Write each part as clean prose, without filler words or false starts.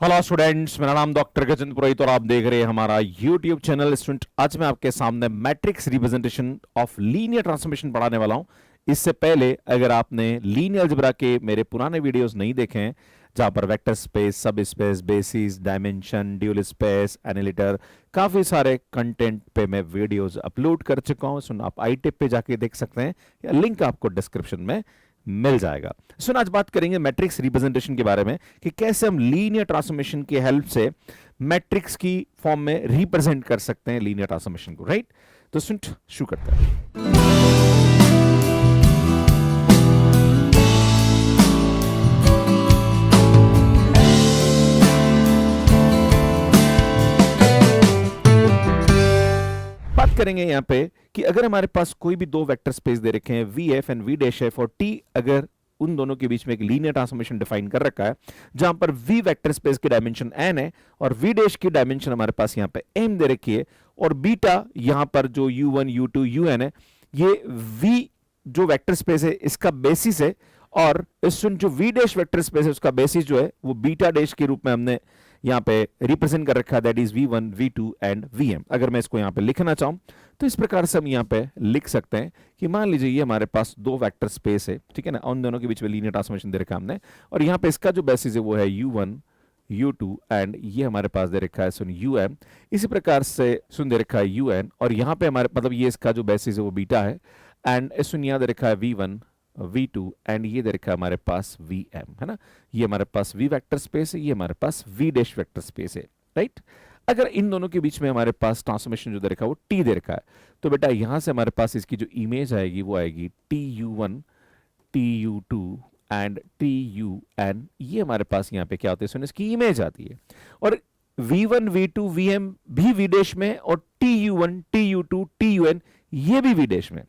Hello students, मेरा नाम doctor Gajendra पुरोहित और आप देख रहे हैं हमारा यूट्यूब चैनल स्टूडेंट। आज मैं आपके सामने matrix representation of linear transformation पढ़ाने वाला हूं। इससे पहले अगर आपने लीनियर अलजेब्रा के मेरे पुराने वीडियोस नहीं देखे हैं, जहां पर vector space, subspace, basis, dimension, dual space, annihilator, काफी सारे कंटेंट पे मैं वीडियोस अपलोड कर चुका हूं, सुन आप आई टिप पे जाके देख सकते हैं या लिंक आपको डिस्क्रिप्शन में मिल जाएगा। सुन, आज बात करेंगे मैट्रिक्स रिप्रेजेंटेशन के बारे में कि कैसे हम लीनियर ट्रांसफॉर्मेशन की हेल्प से मैट्रिक्स की फॉर्म में रिप्रेजेंट कर सकते हैं लीनियर ट्रांसफॉर्मेशन को, राइट? तो सुन, शुरू करते हैं। बात करेंगे यहाँ पे कि अगर हमारे पास कोई भी दो वेक्टर स्पेस दे रखे हैं V F and V dash F, और टी अगर उन दोनों के बीच में एक लीनियर ट्रांसफॉर्मेशन डिफाइन कर रखा है, जहां पर वी वेक्टर स्पेस की डायमेंशन एन है और वी डैश की डायमेंशन हमारे पास यहाँ पे एम दे रखी है, और बीटा यहाँ पर जो u1 u2 un है, ये वी जो वेक्टर स्पेस है इसका बेसिस है, और इस जो वी डैश वेक्टर स्पेस है उसका बेसिस जो है वो बीटा डैश के रूप में हमने यहाँ पे रिप्रेजेंट कर रखा है, that is v1 v2 and vm। अगर मैं इसको यहाँ पे लिखना चाहूं तो इस प्रकार से हम यहाँ पे लिख सकते हैं कि मान लीजिए ये हमारे पास दो वेक्टर स्पेस है, ठीक है ना, उन दोनों के बीच में लीनियर ट्रांसफॉर्मेशन दे रखा है हमने, और यहाँ पे इसका जो बेसिस है वो है u1 u2 एंड ये हमारे पास दे रखा है सुन um। इसी प्रकार से सुन दे रखा है un, और यहाँ पे हमारे मतलब ये इसका जो बेसिस है वो बीटा है, एंड सुन यहाँ दे रखा है v1 v2 एंड ये दे रखा है हमारे पास vm, है ना। ये हमारे पास v वेक्टर स्पेस है, ये हमारे पास v डैश वेक्टर स्पेस है, राइट। अगर इन दोनों के बीच में हमारे पास ट्रांसफॉर्मेशन जो दे रखा है वो t दे रखा है, तो बेटा यहां से हमारे पास इसकी जो इमेज आएगी वो आएगी tu1 tu2 एंड tun। ये हमारे पास यहाँ पे क्या होता है, सुन इसकी इमेज आती है, और v1 v2 vm भी v डैश में, और tu1 tu2 tun ये भी v डैश में।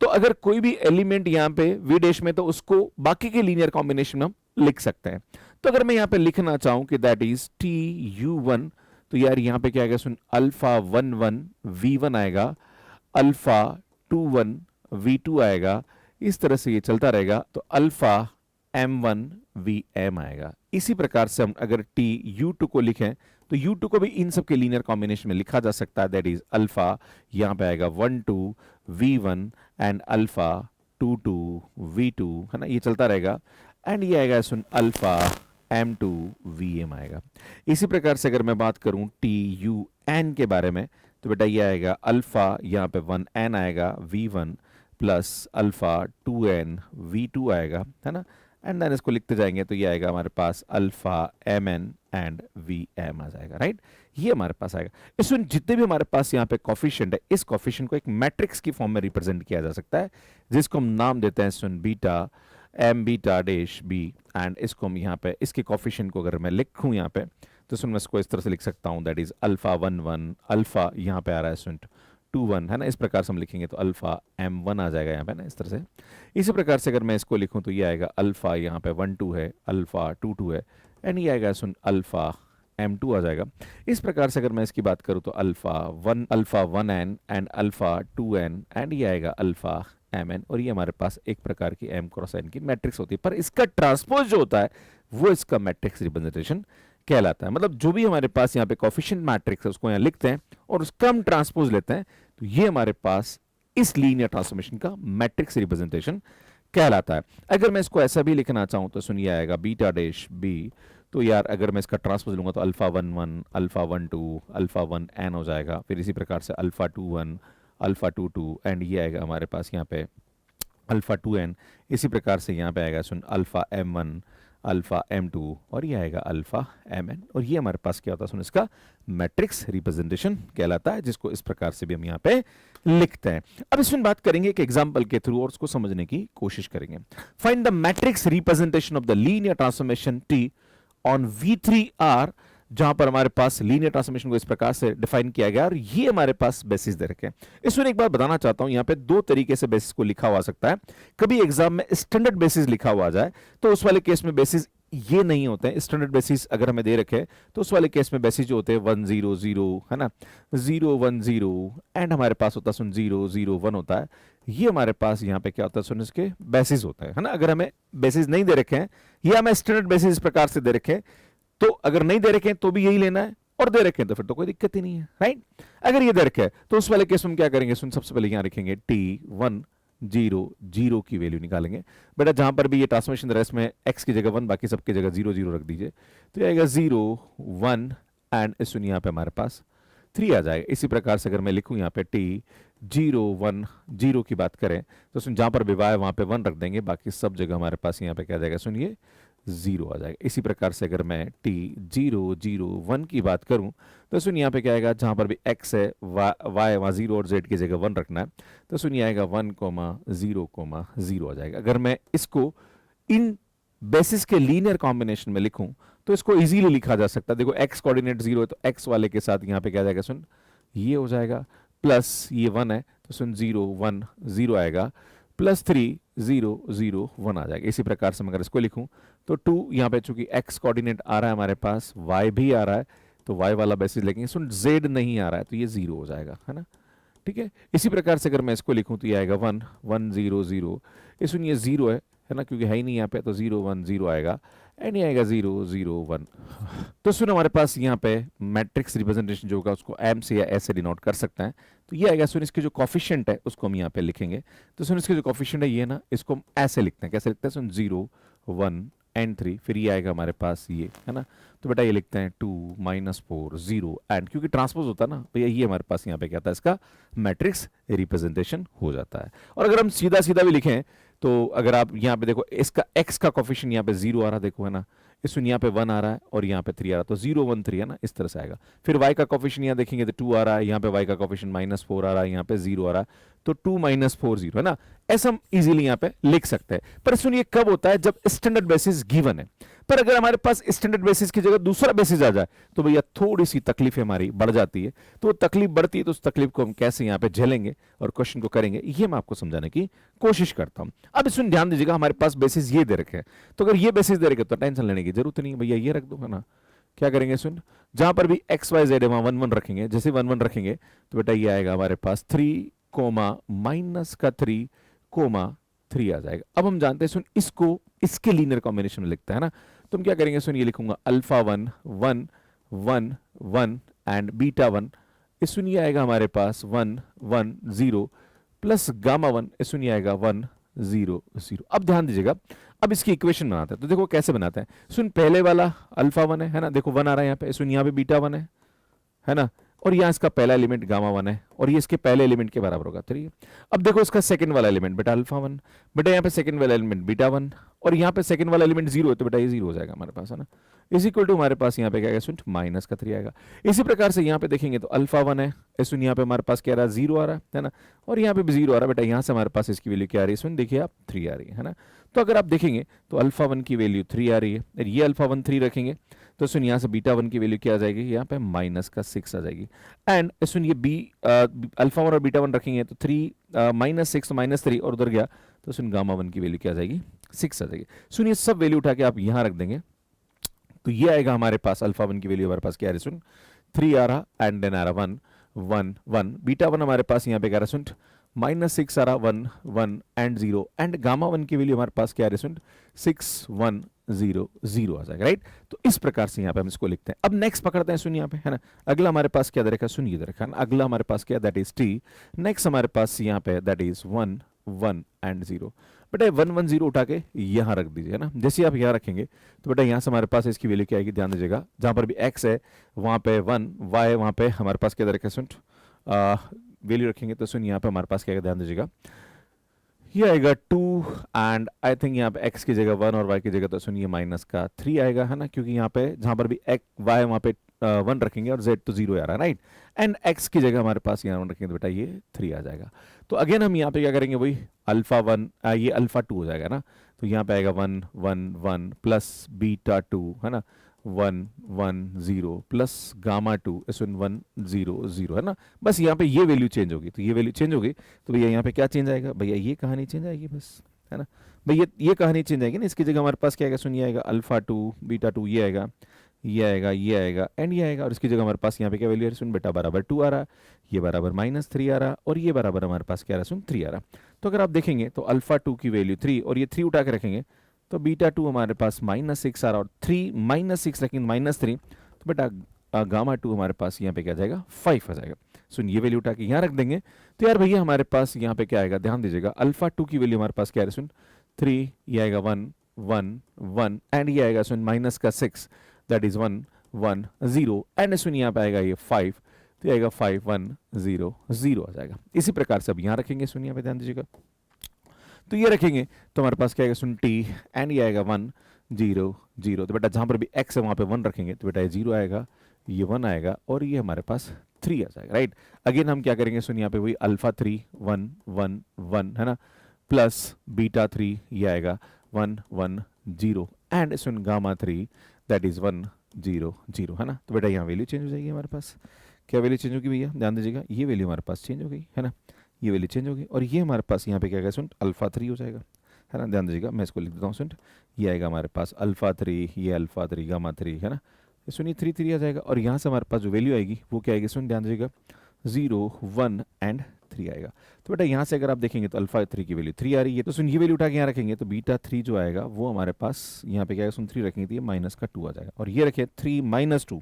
तो अगर कोई भी एलिमेंट यहाँ पे वी डैश में, तो उसको बाकी के लीनियर कॉम्बिनेशन में हम लिख सकते हैं। तो अगर मैं यहाँ पे लिखना चाहूं कि that is T U one, तो यार यहाँ पे क्या आएगा, सुन alpha one one V one आएगा, alpha two one V two आएगा, इस तरह से ये चलता रहेगा, तो alpha M one V M आएगा। इसी प्रकार से हम अगर टी यू टू को लिखें तो u2 को भी इन सब के लीनियर कॉम्बिनेशन में लिखा जा सकता है, दैट इज अल्फा यहाँ पे आएगा 1 2 v1 एंड अल्फा 2 2 v2, है ना, ये चलता रहेगा, एंड ये आएगा सुन अल्फा m2 vm आएगा। इसी प्रकार से अगर मैं बात करूं tun के बारे में, तो बेटा ये आएगा अल्फा यहाँ पे 1n आएगा v1 plus alpha 2n v2 आएगा, है ना, एंड देन इसको लिखते जाएंगे तो ये आएगा हमारे पास alpha M N and V M आ जाएगा, राइट। ये हमारे पास आएगा। इसमें जितने भी हमारे पास यहाँ पे कॉफिशिएंट है, इस कॉफिशिएंट को एक मैट्रिक्स की फॉर्म में रिप्रेजेंट किया जा सकता है, जिसको हम नाम देते हैं सुन beta M beta dash B, and इसको हम यहाँ पे इसके कॉफिशिएंट को अगर मैं लिखूं यहाँ पे, तो सुन मैं इसको इस तरह से लिख सकता हूँ, that is alpha one one, alpha यहाँ पे आ रहा है सुन 2 1, है ना, इस प्रकार से हम लिखेंगे तो अल्फा m1 आ जाएगा यहाँ पे ना, इस तरह से। इसी प्रकार से अगर मैं इसको लिखूं तो ये आएगा अल्फा यहाँ पे 1 2 है, अल्फा 2 2 है, एंड ये आएगा सुन अल्फा m2 आ जाएगा। इस प्रकार से अगर मैं इसकी बात करूं तो alpha 1n and alpha 2n, and ये आएगा अल्फा mn, और ये हमारे पास एक प्रकार की m क्रॉस n की मैट्रिक्स होती है, पर इसका ट्रांसपोज जो होता है वो इसका मैट्रिक्स रिप्रेजेंटेशन कहलाता है। मतलब जो भी हमारे पास यहाँ पे कोफिशिएंट मैट्रिक्स है उसको यहाँ लिखते हैं और उसका हम ट्रांसपोज लेते हैं, तो ये हमारे पास इस लीनियर ट्रांसफॉर्मेशन का मैट्रिक्स रिप्रेजेंटेशन कहलाता है। अगर मैं इसको ऐसा भी लिखना चाहूं तो सुनिए आएगा बीटा डैश बी, तो यार अगर मैं इसका ट्रांसपोज लूंगा तो अल्फा 1 1 अल्फा 1 2 अल्फा 1 n हो जाएगा, फिर इसी प्रकार से अल्फा 2 1 अल्फा 2 2, एंड ये आएगा हमारे पास यहाँ पे अल्फा 2n। इसी प्रकार से यहाँ पे आएगा सुन अल्फा m1 अल्फा m2, और ये आएगा अल्फा mn, और ये हमारे पास क्या होता है सुन इसका मैट्रिक्स रिप्रेजेंटेशन कहलाता है, जिसको इस प्रकार से भी हम यहाँ पे लिखते हैं। अब इसमें बात करेंगे एक एग्जांपल के थ्रू और उसको समझने की कोशिश करेंगे। Find the matrix representation of the linear transformation t on v3r, जहां पर हमारे पास लीनियर ट्रांसफॉर्मेशन को इस प्रकार से डिफाइन किया गया, और ये हमारे पास बेसिस दे रखे हैं। इसमें एक बात बताना चाहता हूं, यहाँ पे दो तरीके से बेसिस को लिखा हुआ सकता है। कभी एग्जाम में स्टैंडर्ड बेसिस लिखा हुआ जाए तो उस वाले केस में बेसिस ये नहीं होते हैं। स्टैंडर्ड बेसिस अगर हमें दे रखे तो उस वाले केस में बेसिस जो होते हैं 1 0 0, है ना, 0 1 0, एंड हमारे पास होता है सुन 0 0 1 होता है। ये हमारे पास यहाँ पे क्या होता है सुन इसके बेसिस होता है ना। अगर हमें बेसिस नहीं दे रखे हैं या हमें स्टैंडर्ड बेसिस इस प्रकार से दे रखे हैं तो अगर नहीं दे रखे हैं तो भी यही लेना है, और दे रखे हैं तो फिर तो कोई दिक्कत ही नहीं है, राइट। अगर ये दे रखा है तो उस वाले केस में क्या करेंगे, सुन सबसे पहले यहां रखेंगे t1 0 की वैल्यू निकालेंगे। बेटा जहां पर भी ये ट्रांसफॉर्मेशन दे रहा है इसमें x की जगह 1, बाकी सबकी जगह 0 0 रख दीजिए, तो ये आएगा 0 1 एंड सुन यहाँ पे हमारे पास 3 आ जाएगा। इसी प्रकार से अगर मैं लिखूं यहाँ पे t0 1 0 की बात करें तो सुन जहां पर भी y वहां पे 1 रख देंगे, बाकी सब जगह हमारे पास यहाँ पे क्या आ जाएगा, सुनिए 0 आ जाएगा। इसी प्रकार से अगर मैं t0 0 1 की बात करूं तो सुन यहाँ पे क्या आएगा, जहां पर भी x है y वहां 0 और z की जगह 1 रखना है, तो सुनिए आएगा 1,0,0 आ जाएगा। अगर मैं इसको इन बेसिस के लीनियर कॉम्बिनेशन में लिखूं तो इसको इजीली लिखा जा सकता है। देखो x कोऑर्डिनेट 0 है तो x वाले के साथ यहाँ पे क्या जाएगा, सुन ये हो जाएगा, प्लस ये 1 है तो सुन 0 1 0 आएगा, प्लस 3 0 0 1 आ जाएगा। इसी प्रकार से मैं अगर इसको लिखूं तो 2 यहाँ पे चूंकि x कोऑर्डिनेट आ रहा है हमारे पास, y भी आ रहा है तो y वाला बेसिस लेंगे, सुन z नहीं आ रहा है तो ये 0 हो जाएगा, है ना, ठीक है। इसी प्रकार से अगर मैं इसको लिखूं तो ये आएगा 1 1 0 0, ये सुन ये 0 है ना, क्योंकि है ही नहीं यहाँ पे, तो 0 1 0 आएगा एंड ये आएगा 0 0 1। तो सुन हमारे पास यहाँ पे मैट्रिक्स रिप्रेजेंटेशन जो होगा उसको m से या s से डिनोट कर सकते हैं, तो ये आएगा, सुन इसके जो कोफिशिएंट है उसको हम यहाँ पे लिखेंगे, तो सुन इसके जो कोफिशिएंट है ये ना, इसको हम ऐसे लिखते हैं, कैसे लिखते हैं, सुन 0 1 एंड 3, फिर ये आएगा हमारे पास ये, है ना, तो बेटा ये लिखते हैं 2 -4 0 एंड, क्योंकि ट्रांसपोज होता है ना भैया, ये हमारे पास यहाँ पे क्या आता है, इसका मैट्रिक्स रिप्रेजेंटेशन हो जाता है। और अगर हम सीधा सीधा भी लिखें तो अगर आप यहाँ पे देखो इसका x का कोफिशिएंट यहाँ पे 0 आ रहा है, देखो है ना, इसमें यहाँ पे 1 आ रहा है और यहाँ पे 3 आ रहा है, तो 0 1 3 है ना, इस तरह से आएगा। फिर y का कोफिशिएंट यहाँ देखेंगे तो 2 आ रहा है, यहाँ पे y का कोफिशिएंट -4 आ रहा है, यहाँ पे 0 आ रहा है, तो 2 -4 0 है ना, ऐसा हम इजीली यहाँ पे लिख सकते हैं। पर सुनिए कब होता है, जब स्टैंडर्ड बेसिस गिवन है। पर अगर हमारे पास स्टैंडर्ड बेसिस की जगह दूसरा बेसिस आ जाए तो भैया थोड़ी सी तकलीफ हमारी बढ़ जाती है। तो वो तकलीफ बढ़ती है तो उस तकलीफ को हम कैसे यहाँ पे झेलेंगे और क्वेश्चन को करेंगे, ये मैं आपको समझाने की कोशिश करता हूं। अब इसमें ध्यान दीजिएगा, हमारे पास बेसिस ये दे रखे हैं, तो अगर ये बेसिस दे रखे तो टेंशन लेने की जरूरत नहीं है, भैया ये रख दो, है ना। क्या करेंगे, सुन जहां पर भी एक्स वाई जेड है वहां 1 1 रखेंगे, जैसे 1 1 रखेंगे तो बेटा ये आएगा हमारे पास 3 -3 3 आ जाएगा। अब हम जानते हैं, सुन इसको इसके लीनियर कॉम्बिनेशन में लिखता है ना, तो हम क्या करेंगे, सुन ये लिखूंगा अल्फा 1 1 1 1 एंड बीटा 1, इस सुन ये आएगा हमारे पास 1 1 0 प्लस गामा 1, इस सुन ये आएगा 1 0 0। अब ध्यान दीजिएगा, अब इसकी इक्वेशन बनाते हैं, तो देखो कैसे बनाते हैं, सुन पहले वाला अल्फा 1 है ना, देखो 1 आ रहा है यहाँ पे, सुन यहाँ पे बीटा 1 है ना, और यहाँ इसका पहला एलिमेंट गामा 1 है और ये इसके पहले एलिमेंट के बराबर होगा 3। अब देखो इसका सेकंड वाला एलिमेंट बेटा अल्फा 1, बेटा यहाँ पे सेकंड वाला एलिमेंट बीटा 1 और यहाँ पे सेकंड वाला एलिमेंट 0 है, तो बेटा ये 0 हो जाएगा हमारे पास, है ना, इज इक्वल टू हमारे पास यहाँ पे क्या आएगा, सुन -3 आएगा। इसी प्रकार से यहाँ पे देखेंगे तो अल्फा 1 है, सुन यहाँ पे हमारे पास क्या आ रहा है, 0 आ रहा है ना, और यहाँ पे भी 0 आ रहा है, बेटा यहाँ से हमारे पास इसकी वैल्यू क्या आ रही है, सुन देखिए आप 3 आ रही है ना। तो अगर आप देखेंगे तो अल्फा 1 की वैल्यू 3 आ रही है, ये अल्फा 1 3 रखेंगे तो सुन यहाँ से बीटा 1 की वैल्यू क्या आ जाएगी, यहाँ पे -6 आ जाएगी। एंड सुन ये अल्फा 1 और बीटा 1 रखेंगे तो 3 -6 तो -3 और उधर गया तो सुन गामा 1 की वैल्यू क्या आ जाएगी, 6 आ जाएगी। सुन ये सब वैल्यू उठा के आप यहाँ रख देंगे तो ये आएगा हमारे पास अल्फा 1 की वैल्यू हमारे पास क्या आ रही है, सुन 3 आ रहा एंड देन आ रहा 1 1 1, बीटा 1 हमारे पास यहाँ पे क्या आ रहा है, सुन -6 आ रहा 1 1 एंड 0 एंड गामा 1 की वैल्यू हमारे पास क्या आ रही है, सुन 6 1 0 0 आ जाएगा, राइट। तो इस प्रकार से यहाँ पे हम इसको लिखते हैं। अब नेक्स्ट पकड़ते हैं, सुन यहाँ पे है ना, अगला हमारे पास क्या दे रखा है, सुन ये दे रखा है, अगला हमारे पास क्या दैट इज टी, नेक्स्ट हमारे पास यहाँ पे दैट इज 1 1 एंड 0। बेटा 1 1 0 उठा के यहाँ रख दीजिए ना, जैसे आप यहाँ रखेंगे तो बेटा यहाँ से हमारे पास इसकी वैल्यू क्या आएगी, ध्यान दीजिएगा, जहाँ पर भी x है वहाँ पे 1, y है वहाँ पे हमारे पास क्या दे रखा है, सुन वैल्यू रखेंगे तो सुन यहाँ पे हमारे पास क्या है, ध्यान दीजिएगा, ये आएगा 2 एंड आई थिंक यहाँ पे x की जगह 1 और y की जगह तो सुन ये -3 आएगा, है ना, क्योंकि यहाँ पे जहाँ पर भी y वहाँ पे 1 रखेंगे और z तो 0 आ रहा है, राइट। एंड x की जगह हमारे पास यहाँ 1 रखेंगे तो बेटा ये 3 आ जाएगा। तो अगेन हम यहाँ पे क्या करेंगे, वही अल्फा 1 ये अल्फा 2 हो जाएगा ना, तो यहाँ पे आएगा 1 1 1 प्लस बीटा 2, है ना, 1 1 0 प्लस गामा 2 सुन 1 0 0, है ना। बस यहाँ पे ये वैल्यू चेंज होगी, तो ये वैल्यू चेंज होगी तो भैया यहाँ पे क्या चेंज आएगा, भैया ये कहानी चेंज आएगी बस, है ना भैया ये कहानी चेंज आएगी ना। इसकी जगह हमारे पास क्या आएगा, सुन ये आएगा अल्फा 2 बीटा 2, ये आएगा ये आएगा ये आएगा एंड ये आएगा, और इसकी जगह हमारे पास यहाँ पे क्या वैल्यू है, सुन बेटा बराबर 2 आ रहा, ये बराबर -3 आ रहा और ये बराबर हमारे पास क्या आ रहा, सुन 3 आ रहा। तो अगर आप देखेंगे तो अल्फा 2 की वैल्यू 3 और ये 3 उठा के रखेंगे तो बीटा 2 हमारे पास -6 आ रहा और 3 -6 रखेंगे -3, तो बेटा गामा 2 हमारे पास यहाँ पे क्या जाएगा 5 आ जाएगा। सुन ये वैल्यू उठा के यहाँ रख देंगे तो यार भैया हमारे पास यहाँ पे क्या आएगा, ध्यान दीजिएगा, अल्फा 2 की वैल्यू हमारे पास क्या है सुन 3, ये आएगा 1 1 1 एंड ये आएगा सुन माइनस का 6 दैट इज 1 1 0 एंड सुन यहाँ पे आएगा ये 5, तो ये आएगा 5 1 0 0 आ जाएगा। इसी प्रकार से अब यहाँ रखेंगे सुन, यहाँ पे ध्यान दीजिएगा, तो ये रखेंगे तो हमारे पास क्या आएगा सुन टी एंड ये आएगा 1 0 0, तो बेटा जहाँ पर भी x है वहाँ पे 1 रखेंगे तो बेटा ये 0 आएगा, ये 1 आएगा और ये हमारे पास 3 आ जाएगा, राइट। अगेन हम क्या करेंगे सुन, यहाँ पे वही अल्फा 3 1 1 1 है ना, प्लस बीटा 3 ये आएगा 1 1 0 and soon gamma 3 that is 1 0 0 है ना। तो बेटा यहाँ वैल्यू चेंज हो जाएगी हमारे पास, क्या वैल्यू चेंज होगी भैया, ध्यान दीजिएगा, ये वैल्यू हमारे पास चेंज हो गई है ना, ये वैल्यू चेंज होगी और ये हमारे पास यहाँ पे क्या आएगा सुन अल्फा 3 हो जाएगा, है ना। ध्यान दीजिएगा, मैं इसको लिख देता हूँ सुन, ये आएगा हमारे पास अल्फा 3, ये अल्फा 3 गामा 3 है ना, ये सुनिए 3 3 आ जाएगा और यहाँ से हमारे पास जो वैल्यू आएगी वो क्या आएगी सुन, ध्यान दीजिएगा 0 1 एंड 3 आएगा। तो बेटा यहाँ से अगर आप देखेंगे तो अल्फा 3 की वैल्यू 3 आ रही है, तो सुन ये वैल्यू उठा के यहाँ रखेंगे तो बीटा 3 जो आएगा वो हमारे पास यहाँ पे क्या है सुन 3 रखेंगे तो ये माइनस का 2 आ जाएगा और ये रखे 3 - 2,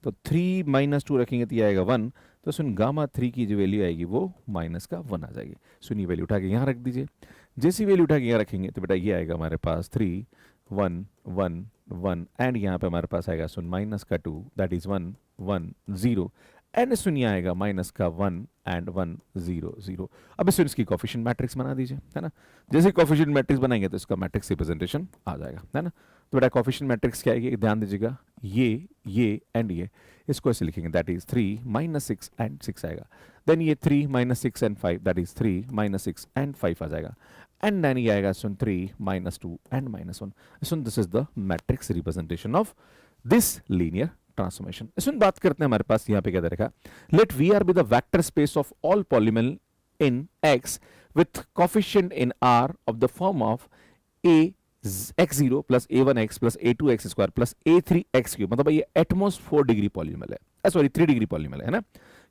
तो 3 - 2 रखेंगे तो ये आएगा 1, तो सुन गामा 3 की जो वैल्यू आएगी वो माइनस का 1 आ जाएगी। सुन ये वैल्यू उठा के यहाँ रख दीजिए, जैसी वैल्यू उठा के यहाँ रखेंगे तो बेटा ये आएगा हमारे पास 3 1 1 1 एंड यहाँ पे हमारे पास आएगा सुन माइनस का 2 दैट इज 1 1 0 एंड सुन ये आएगा माइनस का 1 एंड 1 0 0। अब सुन इसकी कोफिशिएंट मैट्रिक्स बना दीजिए, है ना। जैसे कोफिशिएंट मैट्रिक्स बनाएंगे तो इसका मैट्रिक्स रिप्रेजेंटेशन आ जाएगा, है ना। तो बेटा कोफिशिएंट मैट्रिक्स क्या है, ध्यान दीजिएगा, ये एंड ये, इसको ऐसे लिखेंगे दैट इज 3 - 6 एंड 6 आएगा, देन ये 3 - 6 एंड 5 दैट इज 3 - 6 एंड 5 आ जाएगा एंड देन ये आएगा सुन 3 - 2 and -1। Soon this is the matrix representation of this linear transformation. इसमें बात करते हैं हमारे पास यहाँ पे क्या दे रखा है, let V R be the vector space of all polynomial in x with coefficient in r of the form of a x0 plus a1x plus a2x square plus a3x cube, मतलब ये एटमोस्ट 4 डिग्री पॉलीनोमियल है, sorry 3 degree polynomial है ना,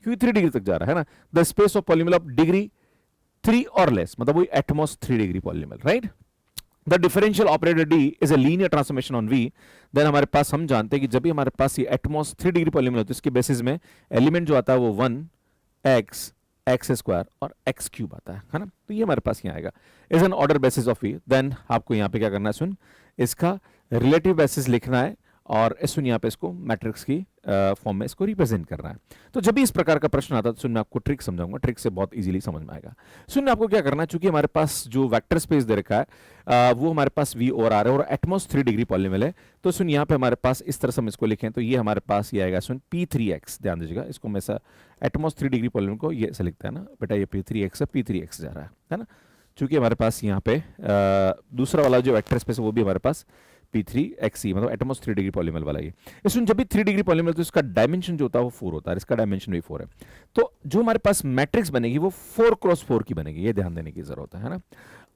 क्योंकि 3 degree तक जा रहा है ना। The space of polynomial of degree 3 और लेस, मतलब वही at most 3 degree polynomial, right. The differential operator D is a linear transformation on V, then हमारे पास हम जानते हैं कि जब भी हमारे पास ये एटमोस्ट 3 डिग्री पॉलीनोमियल होता है इसके बेसिस में एलिमेंट जो आता है वो 1x एक्स स्क्वायर और एक्स क्यूब आता है ना। तो ये हमारे पास यहाँ आएगा is an order basis of V, then आपको यहाँ पे क्या करना है सुन, इसका रिलेटिव बेसिस लिखना है और सुन यहाँ पे इसको मैट्रिक्स की फॉर्म में इसको रिप्रेजेंट करना है। तो जब भी इस प्रकार का प्रश्न आता है तो सुन मैं आपको ट्रिक समझाऊंगा, ट्रिक से बहुत इजीली समझ में आएगा। सुन आपको क्या करना है, चूंकि हमारे पास जो वेक्टर स्पेस दे रखा है वो हमारे पास वी और आर है और एटमोस्ट 3 डिग्री पॉलीनोमियल है, तो सुन यहाँ पे हमारे पास इस तरह से हम इसको लिखें तो ये हमारे पास ये आएगा सुन p3x, ध्यान दीजिएगा, इसको मैं ऐसा एटमोस्ट 3 डिग्री पॉलीनोमियल को ये ऐसा लिखता है ना बेटा, ये p3x है, p3x जा रहा है ना, चूंकि हमारे पास यहाँ पे दूसरा वाला जो वेक्टर स्पेस है वो भी हमारे पास p3xe, मतलब एटमोस्ट 3 डिग्री पॉलीनोमियल वाला ये। इसमें जब भी 3 डिग्री पॉलीनोमियल तो इसका डायमेंशन जो होता है वो 4 होता है, इसका डायमेंशन भी 4 है, तो जो हमारे पास मैट्रिक्स बनेगी वो 4 क्रॉस 4 की बनेगी, ये ध्यान देने की जरूरत है ना।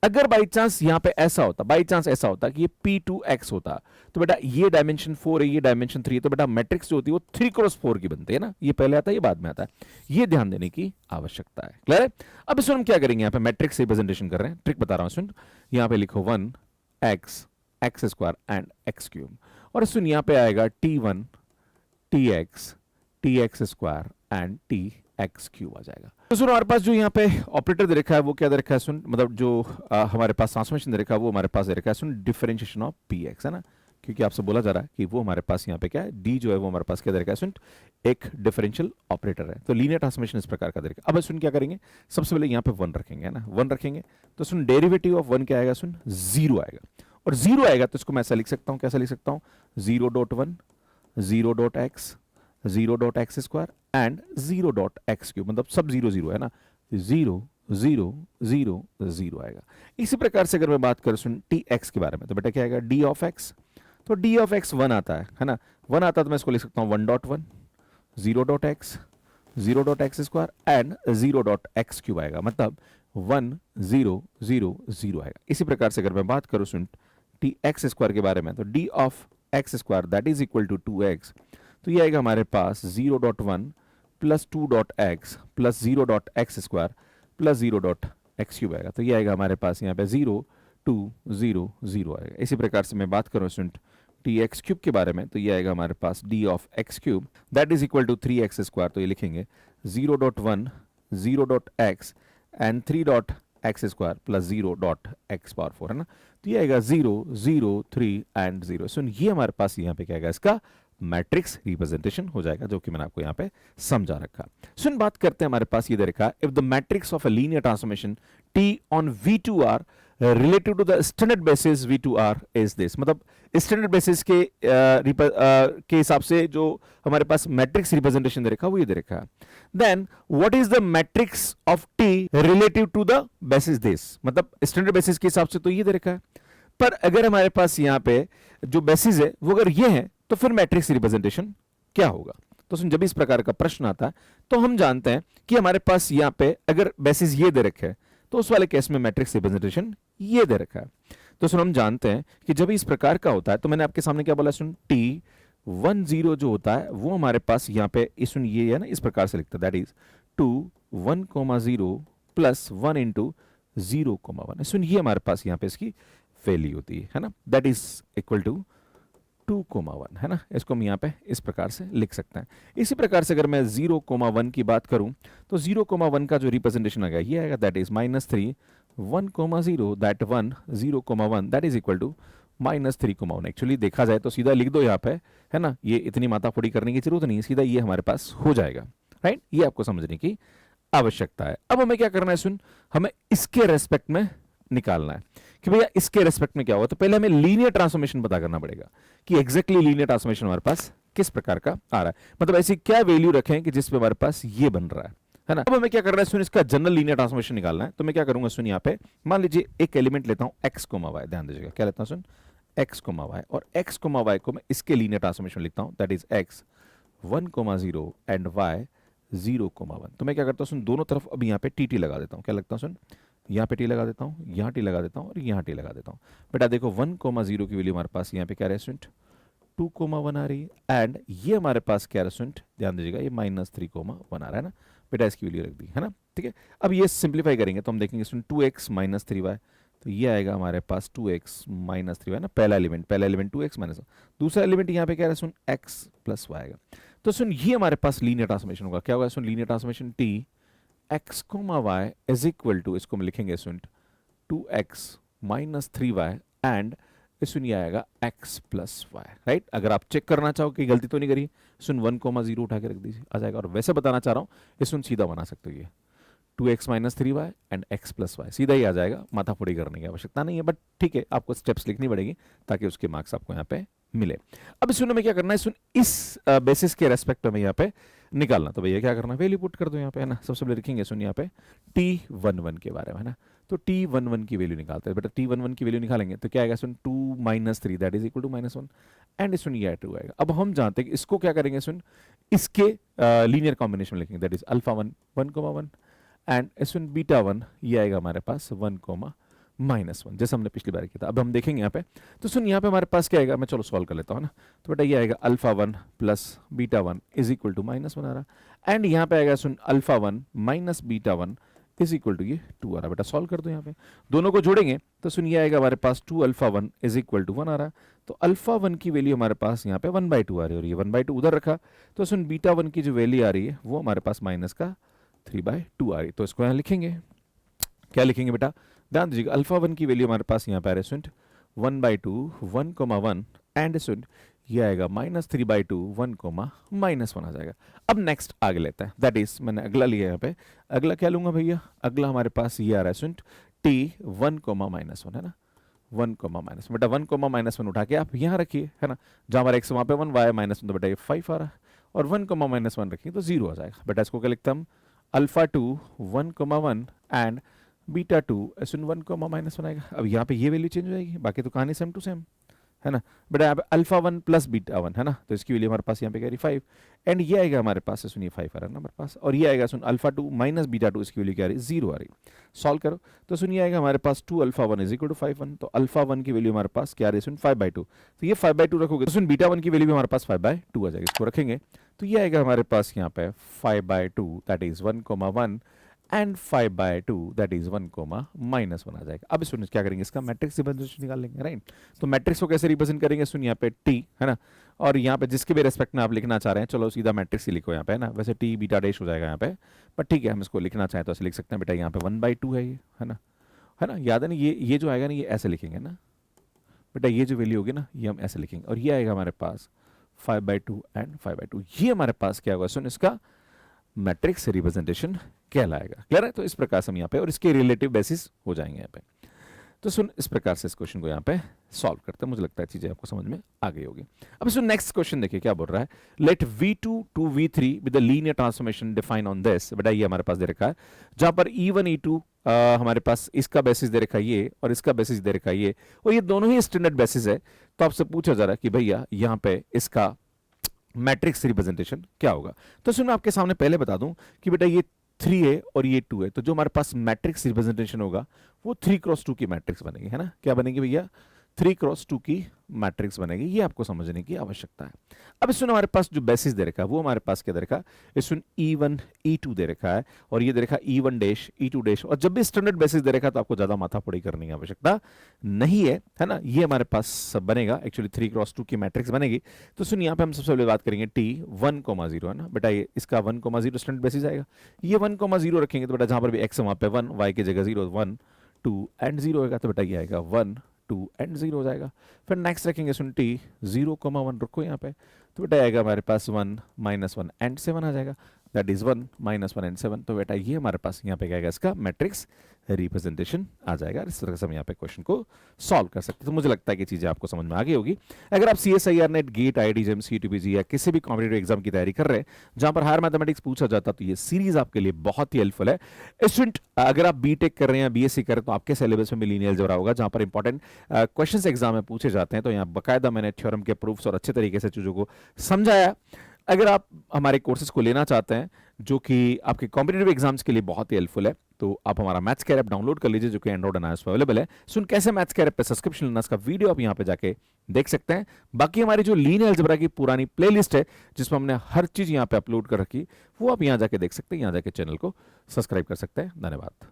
अगर बाई चांस यहाँ पे ऐसा होता, बाई चांस ऐसा होता कि ये p2x होता तो बेटा ये डायमेंशन 4 है, ये डायमेंशन 3 है, तो बेटा मैट्रिक्स जो होती है वो 3 क्रॉस 4 की बनती है ना, ये पहले आता है ये बाद में आता है, ये ध्यान देने की आवश्यकता है, क्लियर है। अब इसमें हम क्या करेंगे, यहाँ पे मैट्रिक्स रिप्रेजेंटेशन कर रहे हैं, ट्रिक बता रहा हूँ सुन, यहाँ पे लिखो 1x x square and X cube और सुन यहाँ पे आएगा t1 tx square and tx cube आ जाएगा। तो सुनो हमारे पास जो यहाँ पे ऑपरेटर दे रखा है वो क्या दे रखा है सुन, मतलब जो हमारे पास ट्रांसफॉर्मेशन दे रखा है वो हमारे पास दे रखा है सुन डिफरेंशिएशन ऑफ px, है ना, क्योंकि आपसे बोला जा रहा है कि वो हमारे पास यहाँ पे क्या है d जो है वो हमारे पास क्या दे रखा है सुन, एक डिफरेंशियल ऑपरेटर है, तो लीनियर ट्रांसफॉर्मेशन इस प्रकार का दे रखा है। अब सुन क्या करेंगे, सबसे पहले यहाँ पे 1 रखेंगे, है ना, 1 रखेंगे तो सुन डेरिवेटिव ऑफ 1 क्या आएगा सुन 0 आएगा, और 0 आएगा तो इसको मैं ऐसा लिख सकता हूं, कैसा लिख सकता हूं 0.1 0.x 0.x square and 0.x cube, मतलब सब 0 0 है ना, 0 0 0 0 आएगा। इसी प्रकार से अगर मैं बात करूं सुन tx के बारे में तो बेटा क्या आएगा d ऑफ x, तो d ऑफ x 1 आता है ना, 1 आता है तो मैं इसको लिख सकता हूं 1.1 0.x 0.x square and 0.x cube आएगा, मतलब 1 0 0 0 आएगा। इसी प्रकार से अगर मैं बात करूं सुन tx स्क्वायर के बारे में तो d of x square that is equal to 2x, तो ये आएगा हमारे पास 0.1 plus 2.x plus 0.x square plus 0.x cube आएगा, तो ये आएगा हमारे पास यहाँ पे 0 2 0 0 आएगा। इसी प्रकार से मैं बात करूं स्टूडेंट टी एक्स क्यूब के बारे में, तो ये आएगा हमारे पास D of X cube that is equal to 3x²। तो ये लिखेंगे 0.1 0.x and 3.x² plus 0.x⁴ है ना। तो ये आएगा 0 0 3 एंड 0। सुन ये हमारे पास यहाँ पे क्या आएगा, इसका मैट्रिक्स रिप्रेजेंटेशन हो जाएगा, जो कि मैंने आपको यहाँ पे समझा रखा। सुन बात करते हैं, हमारे पास ये दे रखा है if the matrix of a linear transformation T on V2R relative to the standard basis V2R is this. मतलब स्टैंडर्ड बेसिस के हिसाब से जो हमारे पास मैट्रिक्स रिप्रेजेंटेशन दे रखा है वो ये दे रखा है। Then what is the matrix of T relative to the basis this. मतलब स्टैंडर्ड बेसिस के हिसाब से तो ये दे रखा है, पर अगर हमारे पास यहाँ पे जो बेसिस है वो अगर ये है तो फिर मैट्रिक्स रिप्रेजेंटेशन क्या होगा। तो सुन जब इस प्रकार का प्रश्न आता है तो हम जानते हैं कि हमारे पास यहाँ पे अगर बेसिस ये दे रखे हैं तो उस वाले केस में मैट्रिक्स रिप्रेजेंटेशन ये दे रखा है। तो सुन हम जानते हैं कि जब इस प्रकार का होता है तो मैंने आपके सामने क्या बोला सुन, टी 1 0 जो होता है वो हमारे पास यहाँ पे सुन ये है ना, इस प्रकार से लिखता है दैट इज 2 1 0 प्लस 1 इंटू 0 1। सुन ये हमारे पास यहाँ पे इसकी वैल्यू होती है ना, दैट इज इक्वल टू 2, 1 है ना। इसको हम यहाँ पे इस प्रकार से लिख सकते हैं। इसी प्रकार से अगर मैं 0, 1 की बात करूं तो 0, 1 का जो रिप्रेजेंटेशन आएगा ये आएगा that is -3 1, 0 that 1 0, 1 that is equal to -3, 1। Actually देखा जाए तो सीधा लिख दो यहाँ पे, है ना, ये इतनी माथाफोड़ी करने की जरूरत नहीं, सीधा ये हमारे पास हो जाएगा, राइट। ये आपको समझने की आवश्यकता है। अब हमें क्या करना है सुन, हमें इसके रेस्पेक्ट में निकालना है कि भैया इसके रेस्पेक्ट में क्या होगा। तो पहले हमें लीनियर ट्रांसफॉर्मेशन पता करना पड़ेगा कि एग्जैक्टली लीनियर ट्रांसफॉर्मेशन हमारे पास किस प्रकार का आ रहा है, मतलब ऐसी क्या वैल्यू रखें कि जिस पे हमारे पास ये बन रहा है ना। अब हमें क्या करना है सुन, इसका जनरल लीनियर ट्रांसफॉर्मेशन निकालना है। तो मैं क्या करूंगा सुन, यहाँ पे मान लीजिए एक एलिमेंट लेता हूं x, y, ध्यान दीजिएगा क्या लेता हूं सुन, x, y, और x, y को मैं इसके लीनियर ट्रांसफॉर्मेशन लिखता हूं that is x 1, 0 and y 0, 1। तो मैं क्या करता हूं सुन, दोनों तरफ अब यहाँ पे टी लगा देता हूं। क्या लगता हूं सुन, यहाँ पे टी लगा देता हूँ, यहाँ टी लगा देता हूँ और यहाँ टी लगा देता हूँ। बेटा देखो 1, 0 की वैल्यू हमारे पास यहाँ पे क्या रहा है स्टूडेंट 2, 1 आ रही है, एंड ये हमारे पास क्या है स्टूडेंट, ध्यान दीजिएगा ये -3, 1 आ रहा है ना। बेटा इसकी वैल्यू रख दी है ना, ठीक है। अब ये सिंप्लीफाई करेंगे तो हम देखेंगे स्टूडेंट 2x - 3y, तो ये आएगा हमारे पास 2x - 3y ना, पहला एलिमेंट 2x - 1। दूसरा एलिमेंट यहाँ पे क्या है सुन, x + y आएगा। तो सुन ये हमारे पास लीनियर ट्रांसफॉर्मेशन होगा। क्या होगा सुन, linear transformation t x, y is equal to, इसको हम लिखेंगे सुन 2x - 3y एंड सुन ये आएगा x + y, राइट। अगर आप चेक करना चाहो कि गलती तो नहीं करी, सुन 1, 0 उठा के रख दीजिए आ जाएगा। और वैसे बताना चाह रहा हूँ ये सुन सीधा बना सकते हो, ये 2x - 3y and x + y सीधा ही आ जाएगा, माथाफोड़ी करने की आवश्यकता नहीं है। बट ठीक है, आपको स्टेप्स लिखनी पड़ेगी ताकि उसके मार्क्स आपको यहाँ पे मिले। अब सुन में क्या करना है सुन, इस बेसिस के रेस्पेक्ट में यहाँ पे निकालना। तो भैया क्या करना है, वैल्यू पुट कर दो यहाँ पे, है ना। सबसे पहले लिखेंगे सुन यहाँ पे t11 के बारे में, है ना। तो t11 की वैल्यू निकालते हैं बेटा। t11 की वैल्यू निकालेंगे तो क्या आएगा सुन 2 - 3 that is equal to -1 and सुन ये 2 आएगा। अब हम जानते हैं कि इसको क्या करेंगे सुन, इसके लीनियर कॉम्बिनेशन में लिखेंगे दैट इज α1 1, 1 एंड सुन β1 ये आएगा हमारे पास 1, -1 जैसे हमने पिछली बार किया था। अब हम देखेंगे यहाँ पे, तो सुन यहाँ पे हमारे पास क्या आएगा, मैं चलो सॉल्व कर लेता हूँ ना। तो बेटा ये आएगा α1 + β1 इज इक्वल टू -1 आ रहा, एंड यहाँ पे आएगा सुन α1 - β1 इज इक्वल टू ये 2 आ रहा। बेटा सॉल्व कर दो यहाँ पे, दोनों को जोड़ेंगे तो सुन ये आएगा हमारे पास 2α1 इज इक्वल टू 1 आ रहा। तो α1 की वैल्यू हमारे पास यहाँ पे 1/2 आ रही है और ये 1/2 उधर रखा, तो सुन β1 की जो वैल्यू आ रही है वो हमारे पास -3/2 आ रही। तो इसको यहाँ लिखेंगे, क्या लिखेंगे बेटा, ध्यान दीजिएगा α1 की वैल्यू हमारे पास यहाँ पे आ रही है स्टूडेंट 1/2 1, 1 एंड स्टूडेंट ये आएगा -3/2 1, -1 आ जाएगा। अब नेक्स्ट आगे लेते हैं, दैट इज मैंने अगला लिया यहाँ पे। अगला क्या लूंगा भैया, अगला हमारे पास ये आ रहा है स्टूडेंट t1, -1 है ना, 1, -1। बेटा 1, -1 उठा के आप यहाँ रखिए, है ना। जहाँ हमारा x वहाँ पे 1, y -1 तो बेटा ये 5 आ रहा है, और 1, -1 रखिए तो 0 आ जाएगा। बेटा इसको क्या लिखता हम α2 1, 1 एंड β2 सुन 1, -1 आएगा। अब यहाँ पे ये वैल्यू चेंज हो जाएगी, बाकी तो कहानी सेम टू सेम, है ना। बेटा यहाँ पे α1 + β1 है ना, तो इसकी वैल्यू हमारे पास यहाँ पे कह रही 5 एंड ये आएगा हमारे पास, सुनिए 5 आ रहा है ना हमारे पास, और ये आएगा सुन α2 - β2 इसकी वैल्यू क्या आ रही 0 आ रही। सॉल्व करो तो सुनिए आएगा हमारे पास 2α1 इज इक्वल टू 5, तो α1 की वैल्यू हमारे पास क्या आ रही है सुन 5/2, तो ये 5/2 रखोगे तो सुन β1 की वैल्यू भी हमारे पास 5/2 आ जाएगी। इसको रखेंगे तो ये आएगा हमारे पास यहाँ पे 5/2 that is 1, 1 and 5/2 that is 1 comma -1 आ जाएगा। अब सुन क्या करेंगे, इसका मैट्रिक्स रिप्रेजेंटेशन निकाल लेंगे, राइट। तो मैट्रिक्स को कैसे रिप्रेजेंट करेंगे, सुन यहाँ पे टी है ना, और यहाँ पे जिसके भी रेस्पेक्ट में आप लिखना चाह रहे हैं, चलो सीधा मैट्रिक्स ही लिखो यहाँ पे, है ना। वैसे टी बीटा डैश हो जाएगा यहाँ पे, पर ठीक है, हम इसको लिखना चाहें तो ऐसे लिख सकते हैं बेटा, यहाँ पे 1/2 है ये, है ना, याद है ना, ये जो आएगा ना, ये ऐसे लिखेंगे ना बेटा, ये जो वैल्यू होगी ना, ये हम ऐसे लिखेंगे, और ये आएगा हमारे पास 5/2 एंड 5/2। ये हमारे पास क्या होगा, सुन इसका मैट्रिक्स रिप्रेजेंटेशन कहलाएगा। क्लियर है। तो इस प्रकार से हम यहाँ पे, और इसके रिलेटिव बेसिस हो जाएंगे यहाँ पे। तो सुन इस प्रकार से इस क्वेश्चन को यहाँ पे सॉल्व करते हैं, मुझे लगता है चीजें आपको समझ में आ गई होगी। अब सुन नेक्स्ट क्वेश्चन देखिए क्या बोल रहा है, लेट v2 to v3 with the linear transformation define on this. बेटा ये हमारे पास दे रखा है, जहां पर e1 e2 हमारे पास इसका बेसिस दे रखा है ये, और इसका बेसिस दे रखा है ये, और ये दोनों ही स्टैंडर्ड बेसिस है। तो आपसे पूछा जा रहा है कि भैया यहाँ पे इसका मैट्रिक्स रिप्रेजेंटेशन क्या होगा। तो सुन मैं आपके सामने पहले बता दूं कि बेटा ये 3 है और ये 2 है, तो जो हमारे पास मैट्रिक्स रिप्रेजेंटेशन होगा वो 3x2 की मैट्रिक्स बनेगी, है ना। क्या बनेगी भैया, 3x2 की मैट्रिक्स बनेगी। ये आपको समझने की आवश्यकता है। अब इसमें हमारे पास जो बेसिस दे रखा है वो हमारे पास क्या दे रखा है, इसमें e1 e2 दे रखा है, और ये दे रखा है e1 डैश e2 डैश, और जब भी स्टैंडर्ड बेसिस दे रखा है तो आपको ज्यादा माथापड़ी करने की आवश्यकता नहीं है ना। ये हमारे पास बनेगा एक्चुअली 3x2 की मैट्रिक्स बनेगी। तो सुन यहाँ पे हम सबसे पहले बात करेंगे t 1,0 है ना बेटा, ये इसका 1,0 स्टैंडर्ड बेसिस आएगा। ये 1,0 रखेंगे तो बेटा जहां पर भी x है वहां पे 1, y की जगह 0, 1 2 एंड 0 होगा, तो बेटा ये आएगा 1 2 एंड 0 हो जाएगा। फिर नेक्स्ट रखेंगे सुन t 0,1 रखो यहाँ पे, तो बेटा आएगा हमारे पास 1 -1 एंड 7 आ जाएगा, दैट इज 1 -1 एंड 7। तो बेटा ये हमारे पास यहाँ पे क्या आएगा, इसका मैट्रिक्स रिप्रेजेंटेशन आ जाएगा। इस तरह से हम यहाँ पे क्वेश्चन को सॉल्व कर सकते हैं। तो मुझे लगता है कि चीजें आपको समझ में आ गई होगी। अगर आप CSIR NET GATE IIT JAM CUTPG या किसी भी कॉम्पिटिटिव एग्जाम की तैयारी कर रहे हैं जहां पर हायर मैथमेटिक्स पूछा जाता, तो ये सीरीज आपके लिए बहुत ही हेल्पफुल है। स्टूडेंट अगर आप बीटेक कर रहे हैं या BSc कर रहे हैं तो आपके सिलेबस में भी लीनियर अलजेब्रा होगा, जहां पर इंपॉर्टेंट क्वेश्चंस एग्जाम में पूछे जाते हैं। तो यहाँ बकायदा मैंने थ्योरम के प्रूफ्स और अच्छे तरीके से चीजों को समझाया। अगर आप हमारे कोर्सेज को लेना चाहते हैं जो कि आपके कॉम्पिटिटिव एग्जाम्स के लिए बहुत ही हेल्पफुल है, तो आप हमारा मैथ्स केयर ऐप डाउनलोड कर लीजिए, जो कि एंड्रॉइड एंड iOS पर अवेलेबल है। सुन कैसे मैथ्स केयर ऐप पे सब्सक्रिप्शन लेना, इसका वीडियो आप यहाँ पे जाके देख सकते हैं। बाकी हमारी जो लीनियर अलजेब्रा की पुरानी प्लेलिस्ट है जिसमें हमने हर चीज यहाँ पे अपलोड कर रखी, वो आप यहाँ जाके देख सकते हैं। यहाँ जाके चैनल को सब्सक्राइब कर सकते हैं। धन्यवाद।